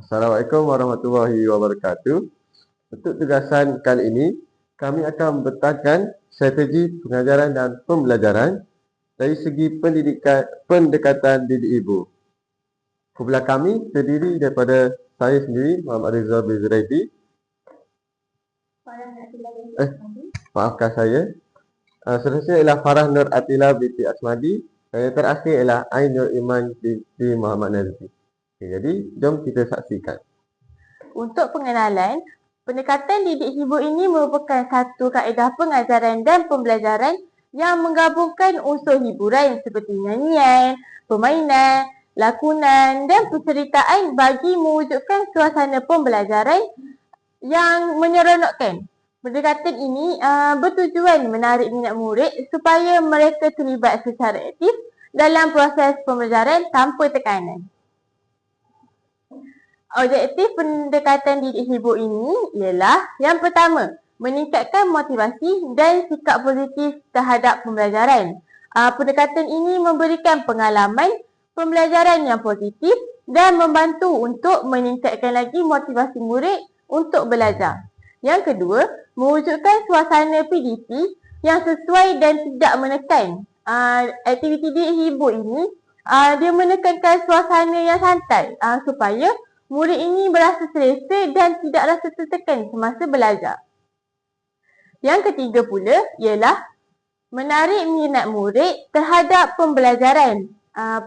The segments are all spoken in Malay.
Assalamualaikum warahmatullahi wabarakatuh. Untuk tugasan kali ini, kami akan membentangkan strategi pengajaran dan pembelajaran dari segi pendekatan didik ibu. Kumpulan kami terdiri daripada saya sendiri, Muhammad Rizal bin Zuraidi. Maafkan saya. Seterusnya ialah Farah Nur Atila binti Asmadi. Dan yang terakhir ialah Ainul Iman binti Muhammad Nazri. Jadi, jom kita saksikan. Untuk pengenalan, pendekatan didik ibu ini merupakan satu kaedah pengajaran dan pembelajaran yang menggabungkan unsur hiburan seperti nyanyian, permainan, lakonan dan penceritaan bagi mewujudkan suasana pembelajaran yang menyeronokkan. Pendekatan ini bertujuan menarik minat murid supaya mereka terlibat secara aktif dalam proses pembelajaran tanpa tekanan. Objektif pendekatan didik ibu ini ialah yang pertama, meningkatkan motivasi dan sikap positif terhadap pembelajaran. Pendekatan ini memberikan pengalaman pembelajaran yang positif dan membantu untuk meningkatkan lagi motivasi murid untuk belajar. Yang kedua, mewujudkan suasana PDP yang sesuai dan tidak menekan. Aktiviti didik ibu ini dia menekankan suasana yang santai supaya murid ini berasa selesa dan tidak rasa tertekan semasa belajar. Yang ketiga pula ialah menarik minat murid terhadap pembelajaran.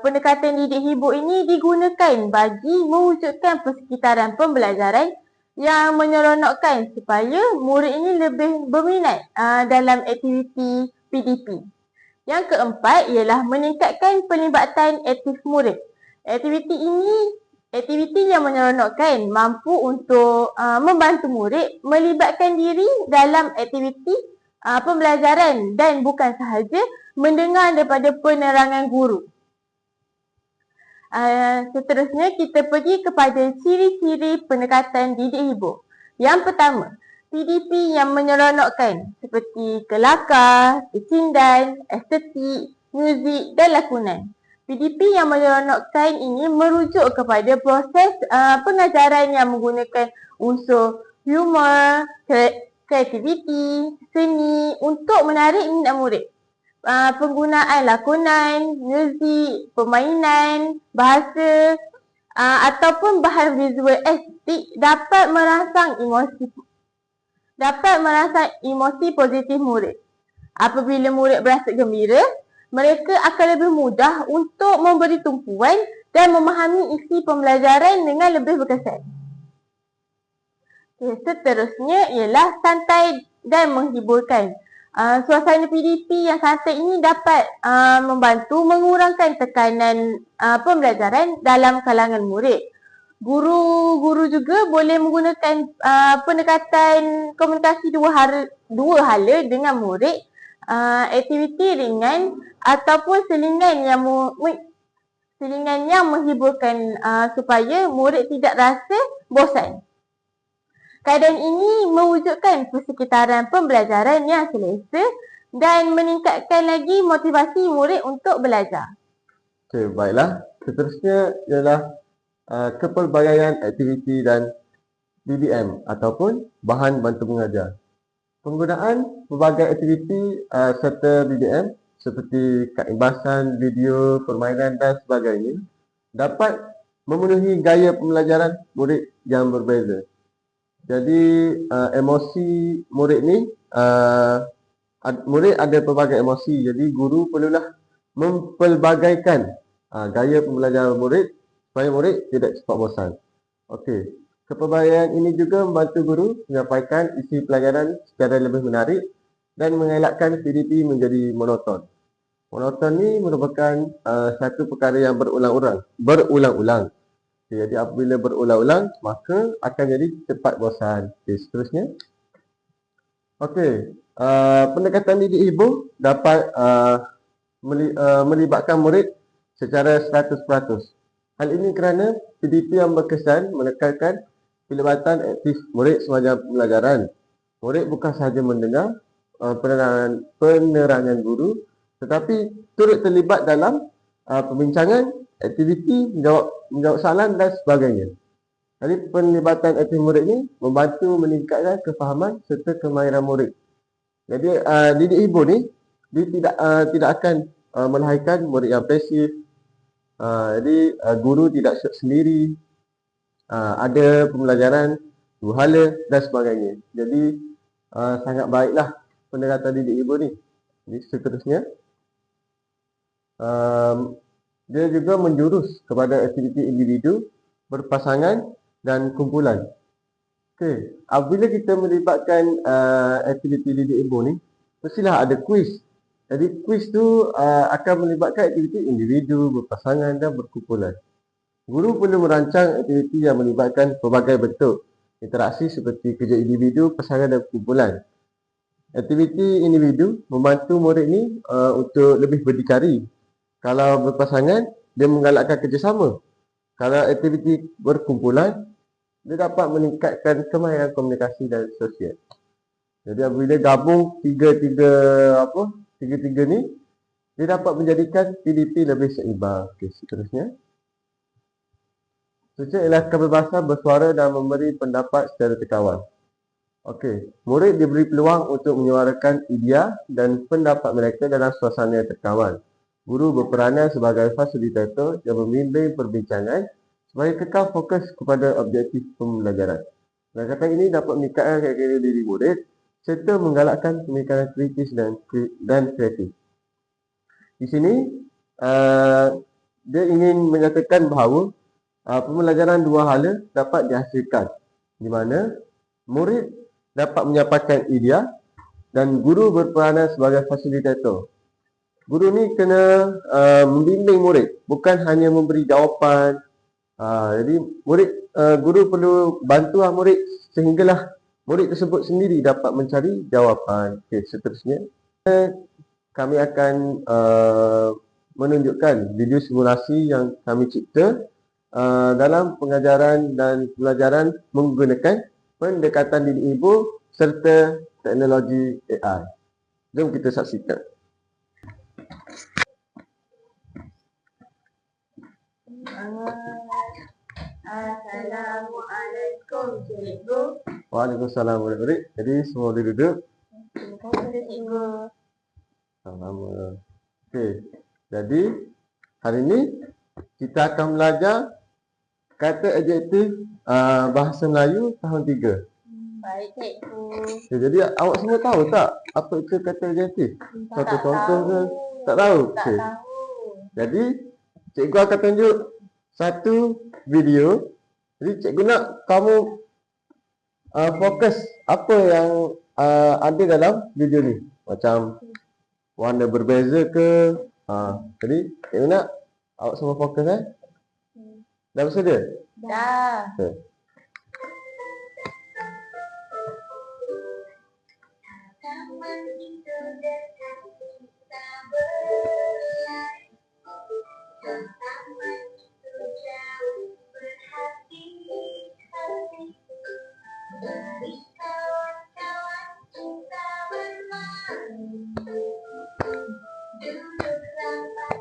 Pendekatan didik ibu ini digunakan bagi mewujudkan persekitaran pembelajaran yang menyeronokkan supaya murid ini lebih berminat dalam aktiviti PDP. Yang keempat ialah meningkatkan pelibatan aktif murid. Aktiviti yang menyeronokkan mampu untuk membantu murid melibatkan diri dalam aktiviti pembelajaran dan bukan sahaja mendengar daripada penerangan guru. Seterusnya kita pergi kepada ciri-ciri pendekatan didik ibu. Yang pertama, PDP yang menyeronokkan seperti kelakar, kecindan, estetik, muzik dan lakonan. PDP yang menyeronokkan ini merujuk kepada proses pengajaran yang menggunakan unsur humor, kreativiti, seni untuk menarik minat murid. Penggunaan lakonan, muzik, permainan, bahasa ataupun bahan visual estetik dapat merangsang emosi positif murid. Apabila murid berasa gembira, mereka akan lebih mudah untuk memberi tumpuan dan memahami isi pembelajaran dengan lebih berkesan. Seterusnya ialah santai dan menghiburkan. Suasana PDP yang santai ini dapat membantu mengurangkan tekanan pembelajaran dalam kalangan murid. Guru juga boleh menggunakan pendekatan komunikasi dua hala dengan murid. Aktiviti ringan ataupun selingan yang menghiburkan supaya murid tidak rasa bosan. Keadaan ini mewujudkan persekitaran pembelajaran yang selesa dan meningkatkan lagi motivasi murid untuk belajar. Okey, baiklah. Seterusnya ialah kepelbagaian aktiviti dan BBM ataupun bahan bantu mengajar. Penggunaan pelbagai aktiviti serta BBM seperti kad imbasan, video, permainan dan sebagainya dapat memenuhi gaya pembelajaran murid yang berbeza. Jadi emosi murid ni, murid ada pelbagai emosi. Jadi guru perlulah mempelbagaikan gaya pembelajaran murid supaya murid tidak cepat bosan. Okey. Kepelbagaian ini juga membantu guru menyampaikan isi pelajaran secara lebih menarik dan mengelakkan PDP menjadi monoton. Monoton ni merupakan satu perkara yang berulang-ulang. Jadi apabila berulang-ulang, maka akan jadi cepat bosan. Seterusnya. Okey, pendekatan didik ibu dapat melibatkan murid secara 100%. Hal ini kerana PDP yang berkesan menekankan pelibatan aktif murid semasa pembelajaran. Murid bukan sahaja mendengar penerangan guru, tetapi turut terlibat dalam perbincangan, aktiviti, menjawab soalan dan sebagainya. Jadi penlibatan aktiviti murid ni membantu meningkatkan kefahaman serta kemahiran murid. Jadi didik hibur ni dia tidak akan melahirkan murid yang pasif. Jadi guru tidak sendiri. Ada pembelajaran dua hala dan sebagainya. Jadi sangat baiklah pendekatan didik hibur ni. Jadi seterusnya dia juga menjurus kepada aktiviti individu, berpasangan dan kumpulan. Okey, apabila kita melibatkan aktiviti didik hibur ni, mestilah ada kuis. Jadi kuis tu akan melibatkan aktiviti individu, berpasangan dan berkumpulan. Guru perlu merancang aktiviti yang melibatkan pelbagai bentuk interaksi seperti kerja individu, pasangan dan kumpulan. Aktiviti individu membantu murid ni untuk lebih berdikari. Kalau berpasangan, dia menggalakkan kerjasama. Kalau aktiviti berkumpulan, dia dapat meningkatkan kemahiran komunikasi dan sosial. Jadi apabila gabung tiga-tiga ni, dia dapat menjadikan PDP lebih seimbang. Okey, seterusnya. Seterusnya ialah kebebasan bersuara dan memberi pendapat secara terkawal. Okey, murid diberi peluang untuk menyuarakan idea dan pendapat mereka dalam suasana yang terkawal. Guru berperanan sebagai fasilitator yang membimbing perbincangan supaya kekal fokus kepada objektif pembelajaran. Pendekatan ini dapat meningkatkan karakter diri murid serta menggalakkan pemikiran kritis dan kreatif. Di sini dia ingin menyatakan bahawa pembelajaran dua hala dapat dihasilkan, di mana murid dapat menyampaikan idea dan guru berperanan sebagai fasilitator. Guru ni kena membimbing murid, bukan hanya memberi jawapan. Jadi guru perlu bantuan murid sehinggalah murid tersebut sendiri dapat mencari jawapan. Okey, seterusnya kami akan menunjukkan video simulasi yang kami cipta dalam pengajaran dan pelajaran menggunakan pendekatan didik hibur serta teknologi AI. Jom kita saksikan. Assalamualaikum cikgu. Waalaikumsalam murid-murid. Jadi semua boleh duduk. Terima kasih cikgu. Sama. Okey. Jadi hari ini kita akan belajar kata adjektif bahasa Melayu tahun 3. Baik cikgu. Okay, jadi awak semua tahu tak apa itu kata adjektif? Satu contoh ke? Tak tahu. Tak Okey. tahu. Jadi cikgu akan tunjuk satu video. Jadi cikgu nak kamu fokus apa yang ada dalam video ni. Macam warna berbeza ke? Jadi cikgu nak awak semua fokus Dah bersedia? Dah. Okay. Taman itu dekat kita berlari. Taman itu jauh berhati-hati. Mari kawan-kawan kita bermain. Duduk rapat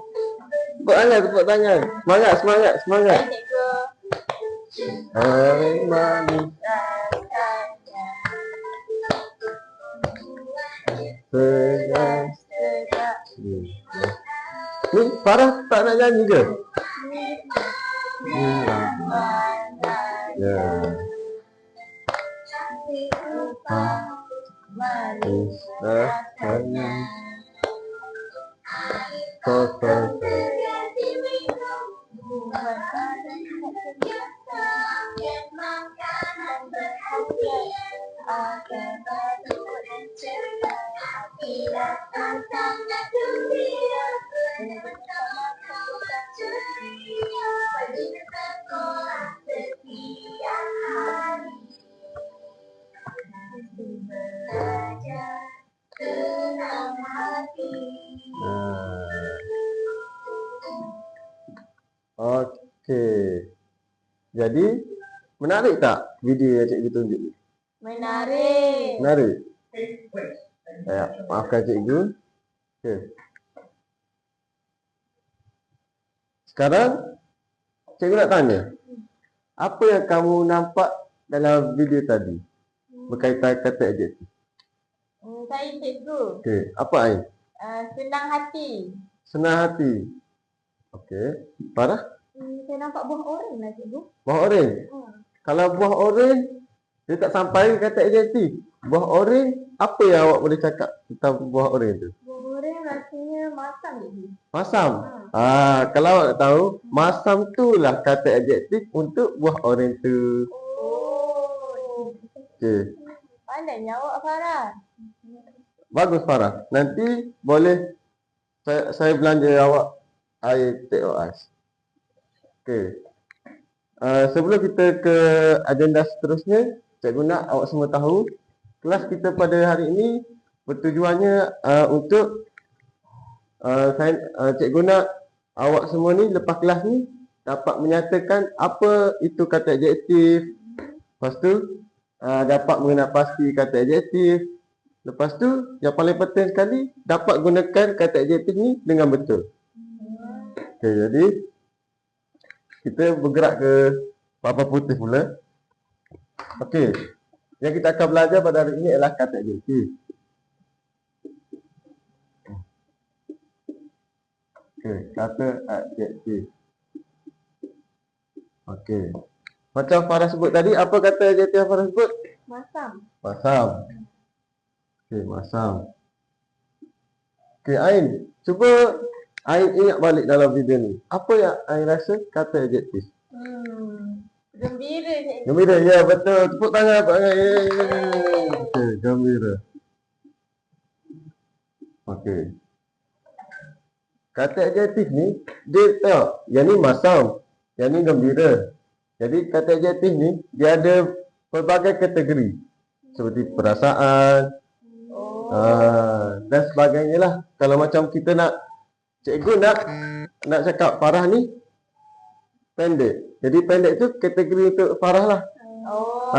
Tepuk tangan, tepuk tangan. Semangat, semangat, semangat. Baik cikgu. Hai manis Rasanya segar. sedap. Ni Farah tak nak nyanyi ke? Ya. cantik rupa Manis Rasanya air kotor. segar diminum. bukan Biasa makanan berhati. Agar baru dan ceria. Hati datang sangat gembira. Bersama kau tak ceria. Pergi ke sekolah setiap hari. Belajar tenang hati. Okey. Jadi menarik tak video yang cikgu tunjuk ni? menarik. Menarik. Maafkan cikgu. Okey. Sekarang cikgu nak tanya. Apa yang kamu nampak dalam video tadi berkaitan kata adjektif? Saya cikgu. Okey, apa Ain? Senang hati. Senang hati. Okey. Farah? Saya nampak buah oren lah cikgu. Buah oren. Kalau buah oren, dia tak sampai kata adjektif. Buah oren, apa yang awak boleh cakap tentang buah oren tu? Buah oren rasanya masam cikgu. Masam. Kalau awak nak tahu, masam tu lah kata adjektif untuk buah oren tu. Oh. Okey. Pandainya awak Farah. Bagus Farah. Nanti boleh saya belanja awak air TOS. Okey. Sebelum kita ke agenda seterusnya, cikgu nak awak semua tahu kelas kita pada hari ini bertujuannya untuk cikgu nak awak semua ni lepas kelas ni dapat menyatakan apa itu kata adjektif. Lepas tu dapat mengenal pasti kata adjektif. Lepas tu yang paling penting sekali dapat gunakan kata adjektif ni dengan betul. Okey, jadi kita bergerak ke papan putih pula. Okey. Yang kita akan belajar pada hari ini ialah kata adjektif. Okey, kata adjektif. Okey. Macam Farah sebut tadi, apa kata adjektif yang Farah sebut? Masam. Masam. Okey, masam. Okey, Ain, cuba Ain ingat balik dalam video ni. Apa yang Ain rasa kata adjektif? Gembira cikgu. Gembira, ya betul. Tepuk tangan, tepuk tangan. Okey, gembira. Okey. Kata adjektif ni, dia tahu, yang ni masam, yang ni gembira. Jadi kata adjektif ni, dia ada pelbagai kategori. Seperti perasaan, dan sebagainya lah. Kalau macam kita nak, cikgu nak cakap Farah ni pendek. Jadi pendek tu kategori untuk Farah lah.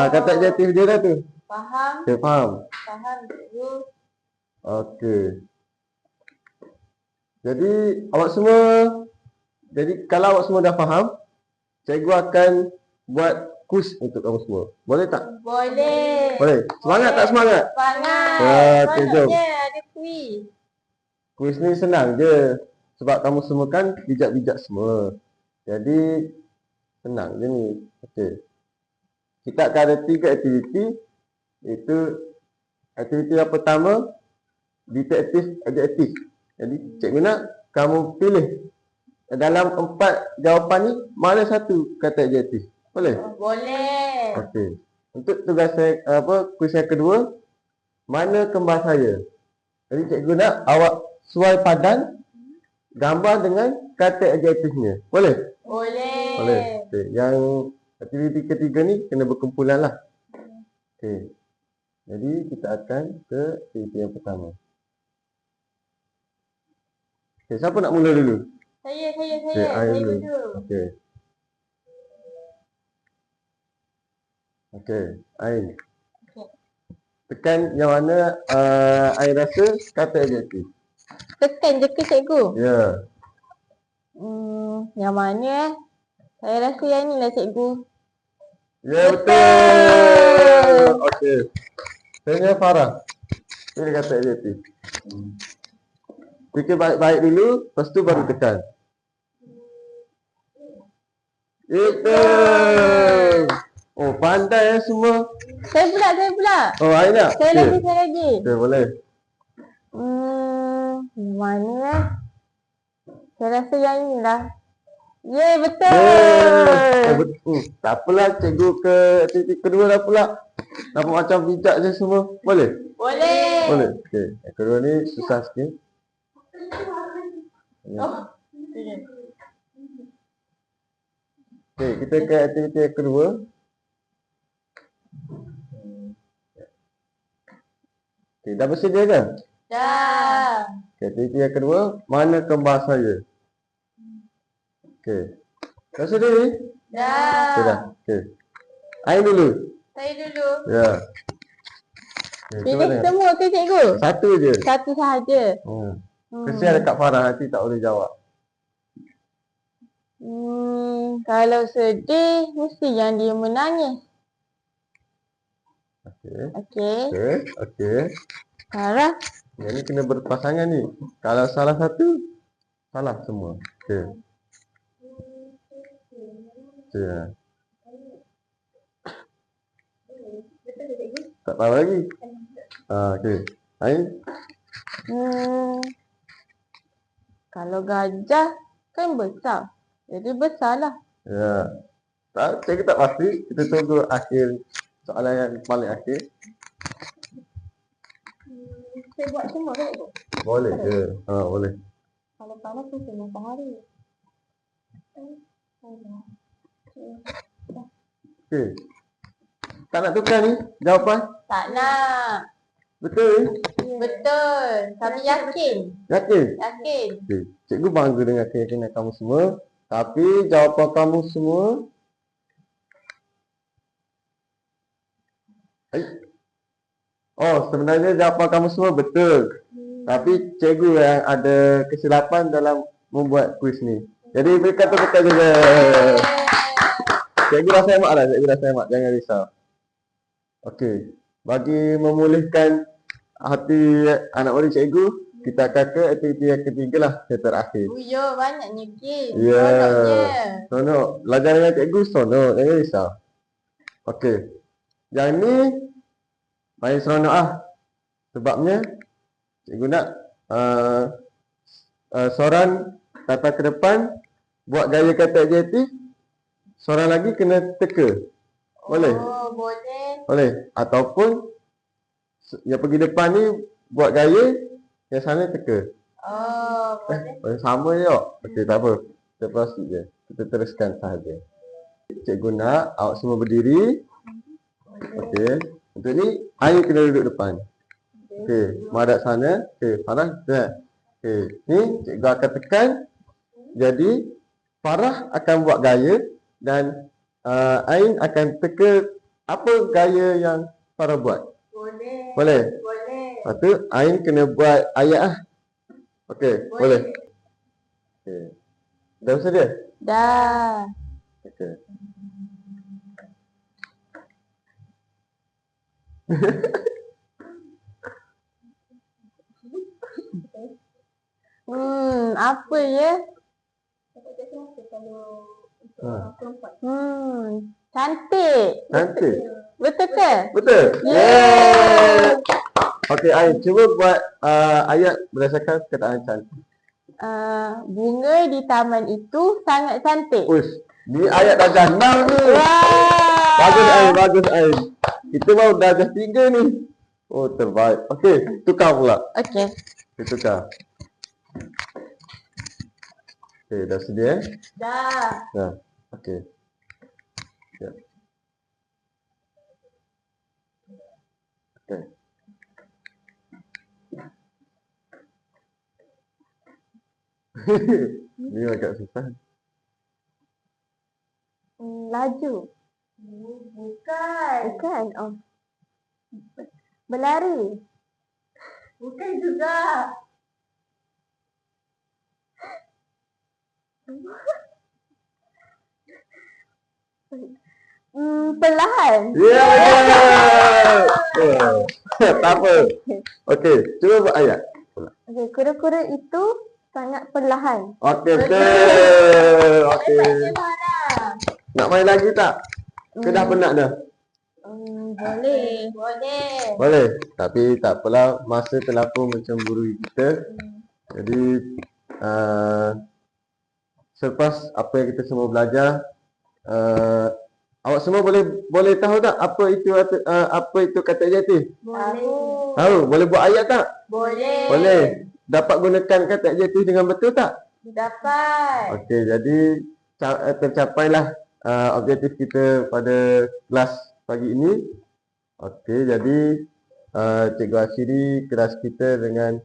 Kata adjektif dia dah tu. Faham. Okay, faham. Faham cikgu. Okey. Jadi kalau awak semua dah faham, cikgu akan buat kuis untuk kamu semua. Boleh tak? Boleh. Boleh. Semangat tak semangat? Semangat. Okey, jom. Ada kuis. Kuis ni senang je. Sebab kamu semua kan bijak-bijak semua. Jadi senang je ni. Okey. Kita akan ada 3 aktiviti. Iaitu aktiviti yang pertama, detektif adjektif. Jadi cikgu nak kamu pilih dalam 4 jawapan ni mana satu kata adjektif. Boleh? Boleh. Okey. Untuk tugas saya kuis yang kedua, mana kembar saya? Jadi cikgu nak awak suai padan gambar dengan kata adjektifnya. Boleh? Boleh. Boleh. Okey. Yang aktiviti ketiga ni kena berkumpulan lah. Okey. Jadi kita akan ke aktiviti yang pertama. Okey, siapa nak mula dulu? Saya. Okey, Ain Saya dulu. dulu. Okey. Okey, Ain. Okey. Tekan yang mana Ain rasa kata adjektif. Tekan je ke cikgu? Ya. Yang mana? Saya rasa yang ni lah cikgu. Ya, betul. Okey. Saya Farah. Pilih kata adjektif. Fikir baik-baik dulu, lepas tu baru tekan. Itu. Oh, pandai ya semua. Saya pula. Oh, Ain nak? Saya Okey. lagi. Okey, boleh. Yang mana lah? Saya rasa yang ni lah. Yeay, betul. Tak apalah, cikgu ke aktiviti kedua dah pula. Nampak macam bijak je semua. Boleh? Boleh. Boleh. Okey. Yang kedua ni susah sikit. Okey, kita ke aktiviti yang kedua. Okey, dah bersedia ke? Dah. Okey, aktiviti yang kedua, mana kembar saya? Okey. Dah sedia ni? Dah. Okey dah. Okey. Ain dulu. Saya dulu. Ya. Okay, Pilih semua ke cikgu? satu je. Satu sahaja. Kesian dekat Farah nanti tak boleh jawab. Kalau sedih, mesti yang dia menangis. Okey. Okey. Okey. Okey. Sarah, Yang ni kena berpasangan ni. Kalau salah satu, salah semua. Okey. Okey. Tak tahu lagi. Okey. Ain? kalau gajah kan besar. Jadi besarlah. Ya. Tak, cikgu tak pasti. Kita tunggu akhir soalan yang paling akhir. Saya buat semua kan? Boleh ke? Boleh. Kalau panas tu semua matahari. Okey. Tak nak tukar ni jawapan? Tak nak. Betul? Betul. Kami yakin. Yakin? Yakin. Okey. Cikgu bangga dengan keyakinan kamu semua. Tapi jawapan kamu semua sebenarnya jawapan kamu semua betul. Tapi cikgu yang ada kesilapan dalam membuat kuis ni. Jadi berikan tepukan juga. Cikgu rasa hemat lah, cikgu rasa hemat. Jangan risau. Okey. Bagi memulihkan hati anak murid cikgu, kita akan ke aktiviti yang ketiga lah, yang terakhir. Yo, banyaknya game. Ya. Seronoknya. Seronok. Belajar dengan cikgu seronok. Jangan risau. Okey. Yang ni main seronok lah. Sebabnya cikgu nak seorang datang ke depan buat gaya kata adjektif, seorang lagi kena teka. Boleh? Oh, boleh. Boleh. Ataupun yang pergi depan ni buat gaya, yang sana teka. Oh, boleh. Sama je tak? Okey, tak apa. Kita proceed je. Kita teruskan sahaja. Cikgu nak awak semua berdiri. Okey. Untuk ni, Ain kena duduk depan. Okey, madap sana. Okey, Farah. Okey, ni cikgu akan tekan. Jadi, Farah akan buat gaya dan Ain akan teka apa gaya yang Farah buat. Boleh. Boleh? Boleh. Lepas tu, Ain kena buat ayat lah. Okey, boleh. Okey. Dah bersedia? Dah. Okey. Apa ya? Cantik. Cantik. Betul ke? Betul? Yeay. Okey, Ain, cuba buat ayat berdasarkan perkataan cantik. Bunga di taman itu sangat cantik. Uish, ni ayat darjah 6 ni. Wah. Bagus Ain, bagus Ain. Kita baru darjah 3 ni. Oh, terbaik. Okey, tukar pula. Okey. Kita tukar. Okey, dah sedia? Dah. Dah. Okey. Ya. Okey. Ni agak susah. Laju. Bukan. Bukan. Oh. Berlari. Bukan juga. Perlahan. Yeah! Tak apa. Okey, cuba buat ayat. Okey, kura-kura itu sangat perlahan. Okey, betul. Okey. Nak main lagi tak? Ke dah penat dah? Boleh. Boleh. Boleh. Tapi tak apalah, masa terlampau mencemburui kita. Jadi selepas apa yang kita semua belajar, awak semua boleh tahu tak apa itu kata adjektif? Boleh. Tahu? Boleh buat ayat tak? Boleh. Boleh. Dapat gunakan kata adjektif dengan betul tak? Dapat. Okey, jadi tercapailah objektif kita pada kelas pagi ini. Okey, jadi Cikgu akhiri kelas kita dengan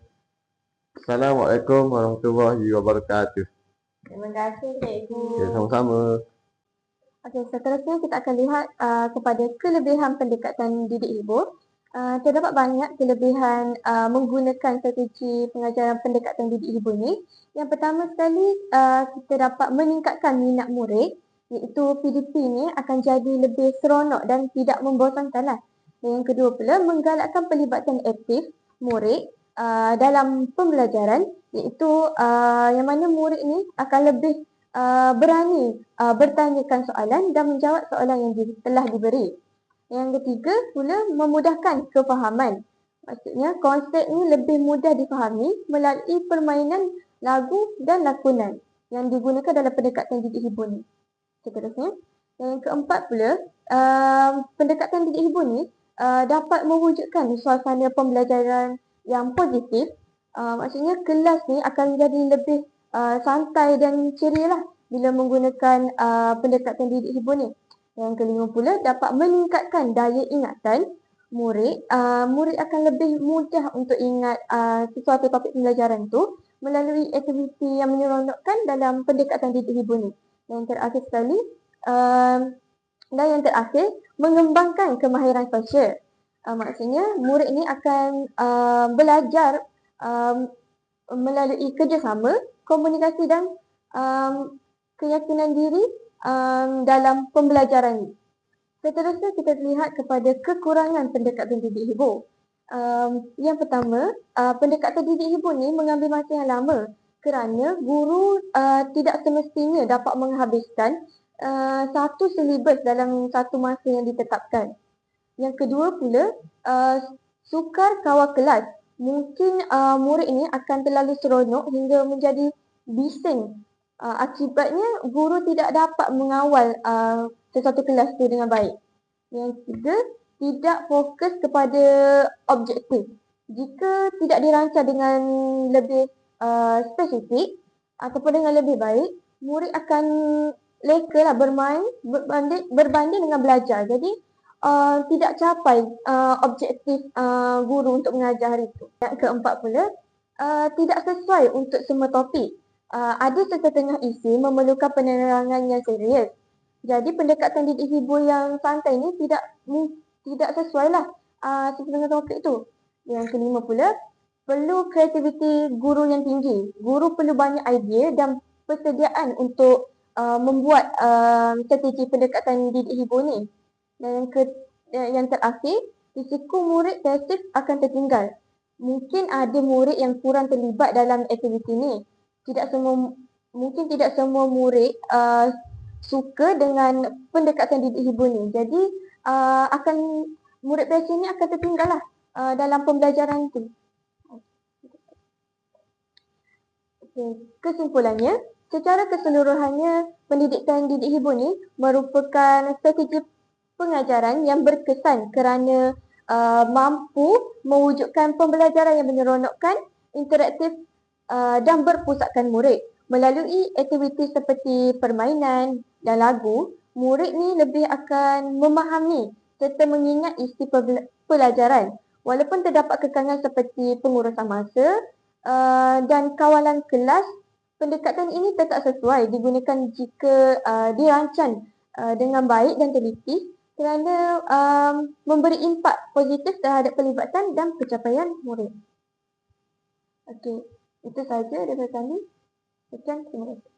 Assalamualaikum warahmatullahi wabarakatuh. Terima kasih, Cikgu. Okey, sama-sama. Okey, seterusnya kita akan lihat kepada kelebihan pendekatan didik hibur. Terdapat banyak kelebihan menggunakan strategi pengajaran pendekatan didik hibu ni. Yang pertama sekali, kita dapat meningkatkan minat murid, iaitu PDP ni akan jadi lebih seronok dan tidak membosankan lah. Dan yang kedua pula, menggalakkan pelibatan aktif murid dalam pembelajaran, iaitu yang mana murid ni akan lebih berani bertanyakan soalan dan menjawab soalan yang telah diberi. Yang ketiga pula, memudahkan kefahaman. Maksudnya konsep ni lebih mudah difahami melalui permainan lagu dan lakonan yang digunakan dalam pendekatan didik hibu ni. Seterusnya, yang keempat pula, pendekatan didik hibu ni dapat mewujudkan suasana pembelajaran yang positif. Maksudnya kelas ni akan jadi lebih santai dan ceria lah bila menggunakan pendekatan didik hibu ni. Yang kelima pula, dapat meningkatkan daya ingatan murid. Murid akan lebih mudah untuk ingat sesuatu topik pembelajaran tu melalui aktiviti yang menyeronokkan dalam pendekatan didik hibu ni. Yang terakhir sekali, dan yang terakhir, mengembangkan kemahiran sosial. Maksudnya murid ni akan belajar melalui kerjasama, komunikasi dan keyakinan diri dalam pembelajaran ini. Seterusnya kita lihat kepada kekurangan pendekatan didik hibu. Yang pertama, pendekatan didik hibu ni mengambil masa yang lama kerana guru tidak semestinya dapat menghabiskan satu silibus dalam satu masa yang ditetapkan. Yang kedua pula, sukar kawal kelas. Mungkin murid ini akan terlalu seronok hingga menjadi bising. Akibatnya guru tidak dapat mengawal sesuatu kelas tu dengan baik. Yang ketiga, tidak fokus kepada objektif. Jika tidak dirancang dengan lebih spesifik ataupun dengan lebih baik, murid akan leka lah bermain berbanding dengan belajar. Jadi tidak capai objektif guru untuk mengajar hari itu. Yang keempat pula, tidak sesuai untuk semua topik. Ada setengah isi memerlukan penerangan yang serius. Jadi pendekatan didik hibu yang santai ni tidak sesuai lah setengah topik tu. Yang kelima pula, perlu kreativiti guru yang tinggi. Guru perlu banyak idea dan persediaan untuk membuat strategi pendekatan didik hibu ni. Dan yang terakhir, risiko murid pasif akan tertinggal. Mungkin ada murid yang kurang terlibat dalam aktiviti ni. Mungkin tidak semua murid suka dengan pendekatan didik hibu ni. Jadi murid pasif ni akan tertinggal lah dalam pembelajaran tu. Kesimpulannya, secara keseluruhannya pendidikan didik hibu ni merupakan strategi pengajaran yang berkesan kerana mampu mewujudkan pembelajaran yang menyeronokkan, interaktif dan berpusatkan murid. Melalui aktiviti seperti permainan dan lagu, murid ni lebih akan memahami serta mengingat isi pelajaran. Walaupun terdapat kekangan seperti pengurusan masa dan kawalan kelas, pendekatan ini tetap sesuai digunakan jika dirancang dengan baik dan teliti kerana memberi impak positif terhadap pelibatan dan pencapaian murid. Okey, itu sahaja daripada kami. Sekian, terima kasih.